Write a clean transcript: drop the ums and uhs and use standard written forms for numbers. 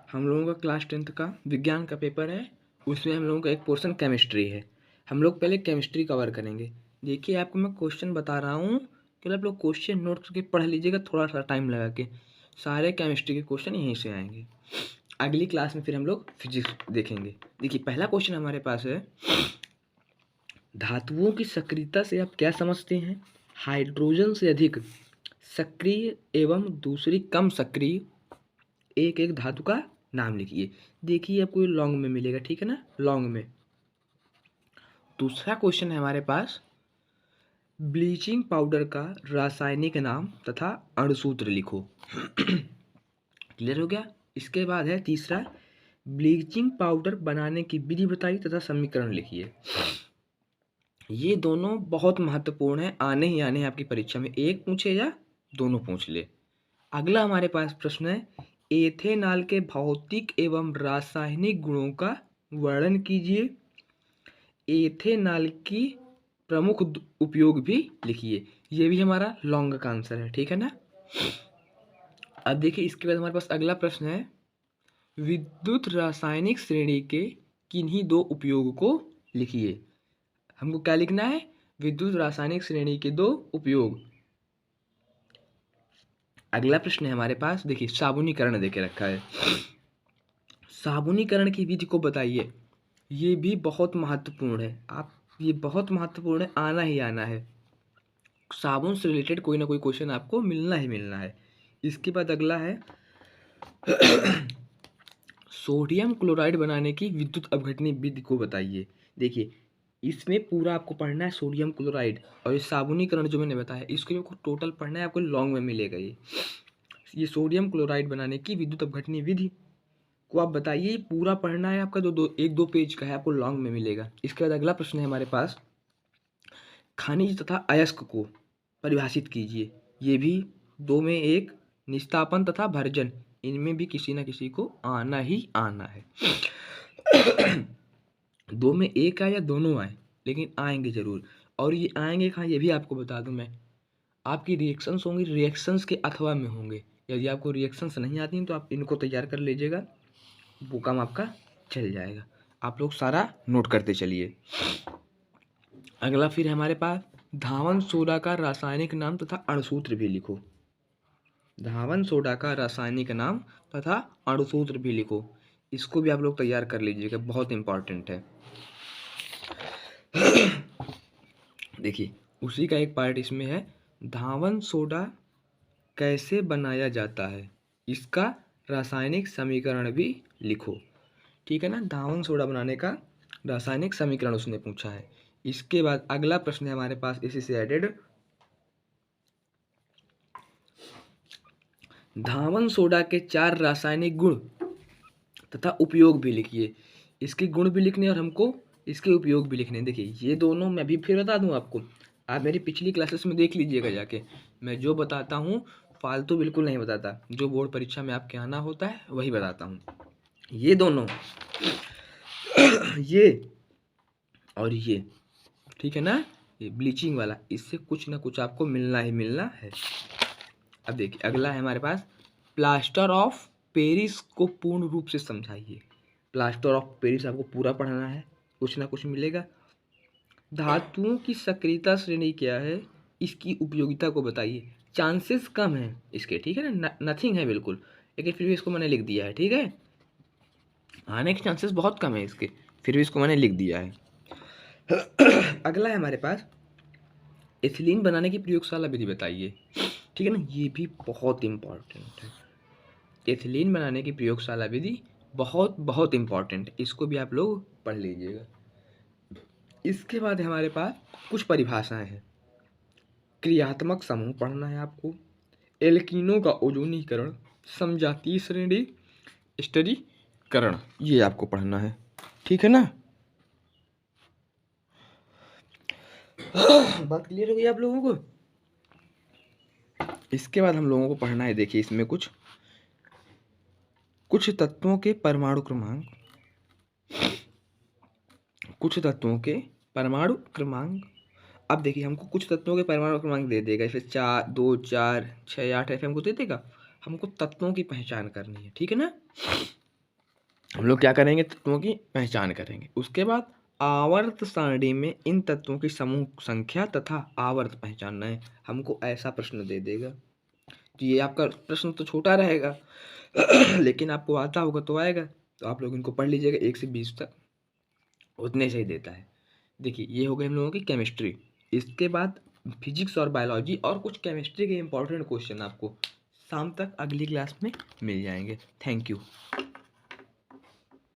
हम लोगों का क्लास 10th का विज्ञान का पेपर है। उसमें हम लोगों का एक पोर्शन केमिस्ट्री है। हम लोग पहले केमिस्ट्री कवर करेंगे। देखिए आपको मैं क्वेश्चन बता रहा हूँ कि आप लोग क्वेश्चन नोट करके पढ़ लीजिएगा थोड़ा सा टाइम लगा के। सारे केमिस्ट्री के क्वेश्चन यहीं से आएंगे। अगली क्लास में फिर हम लोग फिजिक्स देखेंगे। देखिए पहला क्वेश्चन हमारे पास है, धातुओं की सक्रियता से आप क्या समझते हैं? हाइड्रोजन से अधिक सक्रिय एवं दूसरी कम सक्रिय एक एक धातु का नाम लिखिए। देखिए आपको ये लॉन्ग में मिलेगा, ठीक है ना, लॉन्ग में। दूसरा क्वेश्चन है हमारे पास, ब्लीचिंग पाउडर का रासायनिक नाम तथा अणुसूत्र लिखो। क्लियर हो गया। इसके बाद है तीसरा, ब्लीचिंग पाउडर बनाने की विधि बताइए तथा समीकरण लिखिए। ये दोनों बहुत महत्वपूर्ण है, आने ही आने हैं आपकी परीक्षा में, एक पूछे या दोनों पूछ ले। अगला हमारे पास प्रश्न है, एथेनॉल के भौतिक एवं रासायनिक गुणों का वर्णन कीजिए। एथेनॉल की प्रमुख उपयोग भी लिखिए। ये भी हमारा लॉन्ग का आंसर है, ठीक है ना। अब देखिए इसके बाद हमारे पास अगला प्रश्न है, विद्युत रासायनिक श्रेणी के किन्हीं दो उपयोग को लिखिए। हमको क्या लिखना है? विद्युत रासायनिक श्रेणी के दो उपयोग। अगला प्रश्न है हमारे पास, देखिए साबुनीकरण देके रखा है। साबुनीकरण की विधि को बताइए। ये भी बहुत महत्वपूर्ण है, आप ये बहुत महत्वपूर्ण है, आना ही आना है। साबुन से रिलेटेड कोई ना कोई क्वेश्चन आपको मिलना ही मिलना है। इसके बाद अगला है, सोडियम क्लोराइड बनाने की विद्युत अपघटनी विधि को बताइए। देखिए इसमें पूरा आपको पढ़ना है सोडियम क्लोराइड, और ये साबुनीकरण जो मैंने बताया इसको जो टोटल पढ़ना है आपको लॉन्ग में मिलेगा। ये सोडियम क्लोराइड बनाने की विद्युत अपघटनी विधि को आप बताइए, पूरा पढ़ना है आपका, एक दो पेज का है, आपको लॉन्ग में मिलेगा। इसके बाद अगला प्रश्न है हमारे पास, खनिज तथा अयस्क को परिभाषित कीजिए। ये भी दो में एक, निस्तापन तथा भर्जन, इनमें भी किसी ना किसी को आना ही आना है। दो में एक आए या दोनों आए, लेकिन आएंगे जरूर। और ये आएंगे कहाँ, ये भी आपको बता दूं मैं, आपकी रिएक्शंस होंगी, रिएक्शंस के अथवा में होंगे। यदि आपको रिएक्शंस नहीं आती हैं तो आप इनको तैयार कर लीजिएगा, वो काम आपका चल जाएगा। आप लोग सारा नोट करते चलिए। अगला फिर हमारे पास, धावन सोडा का रासायनिक नाम तथा अणुसूत्र भी लिखो। धावन सोडा का रासायनिक नाम तथा अणुसूत्र भी लिखो। इसको भी आप लोग तैयार कर लीजिएगा, बहुत इंपॉर्टेंट है। देखिए उसी का एक पार्ट इसमें है, धावन सोडा कैसे बनाया जाता है, इसका रासायनिक समीकरण भी लिखो। ठीक है ना, धावन सोडा बनाने का रासायनिक समीकरण उसने पूछा है। इसके बाद अगला प्रश्न है हमारे पास इसी से एडेड, धावन सोडा के 4 रासायनिक गुण तथा उपयोग भी लिखिए। इसके गुण भी लिखने और हमको इसके उपयोग भी लिखने। देखिए ये दोनों मैं भी फिर बता दूं आपको, आप मेरी पिछली क्लासेस में देख लीजिएगा जाके, मैं जो बताता हूँ फालतू बिल्कुल नहीं बताता, जो बोर्ड परीक्षा में आपके आना होता है वही बताता हूँ। ये दोनों ये और ये, ठीक है ना, ये ब्लीचिंग वाला, इससे कुछ ना कुछ आपको मिलना ही मिलना है। अब देखिए अगला है हमारे पास, प्लास्टर ऑफ पेरिस को पूर्ण रूप से समझाइए। प्लास्टर ऑफ पेरिस आपको पूरा पढ़ना है, कुछ ना कुछ मिलेगा। धातुओं की सक्रियता श्रेणी क्या है, इसकी उपयोगिता को बताइए। चांसेस कम है इसके, ठीक है ना, नथिंग है बिल्कुल, लेकिन फिर भी इसको मैंने लिख दिया है, ठीक है, आने के चांसेस बहुत कम है इसके, फिर भी इसको मैंने लिख दिया है। अगला है हमारे पास, एथिलीन बनाने की प्रयोगशाला विधि बताइए। ठीक है ना, ये भी बहुत इंपॉर्टेंट है। एथिलीन बनाने की प्रयोगशाला विधि बहुत बहुत इंपॉर्टेंट है, इसको भी आप लोग पढ़ लीजिएगा। इसके बाद हमारे पास कुछ परिभाषाएं हैं। क्रियात्मक समूह पढ़ना है आपको, एल्कीनों का ओजोनीकरण, समजातीय श्रेणी, स्थिरीकरण, ये आपको पढ़ना है, ठीक है ना। बात क्लियर हो गई आप लोगों को। इसके बाद हम लोगों को पढ़ना है, देखिए इसमें कुछ तत्वों के परमाणु क्रमांक, कुछ तत्वों के परमाणु क्रमांक। अब देखिए हमको कुछ तत्वों के परमाणु क्रमांक दे देगा, इसमें 4, 2, 4, 6, 8 ऐसे हमको दे देगा। हमको तत्वों की पहचान करनी है, ठीक है ना। हम लोग क्या करेंगे, तत्वों की पहचान करेंगे। उसके बाद आवर्त सारणी में इन तत्वों की समूह संख्या तथा आवर्त पहचानना है। हमको ऐसा प्रश्न दे देगा कि ये आपका प्रश्न तो छोटा रहेगा लेकिन आपको आता होगा तो आएगा, तो आप लोग इनको पढ़ लीजिएगा 1 से 20 तक, उतने से ही देता है। देखिए ये हो गई हम लोगों की केमिस्ट्री। इसके बाद फिजिक्स और बायोलॉजी और कुछ केमिस्ट्री के इंपॉर्टेंट क्वेश्चन आपको शाम तक अगली क्लास में मिल जाएंगे। Thank you.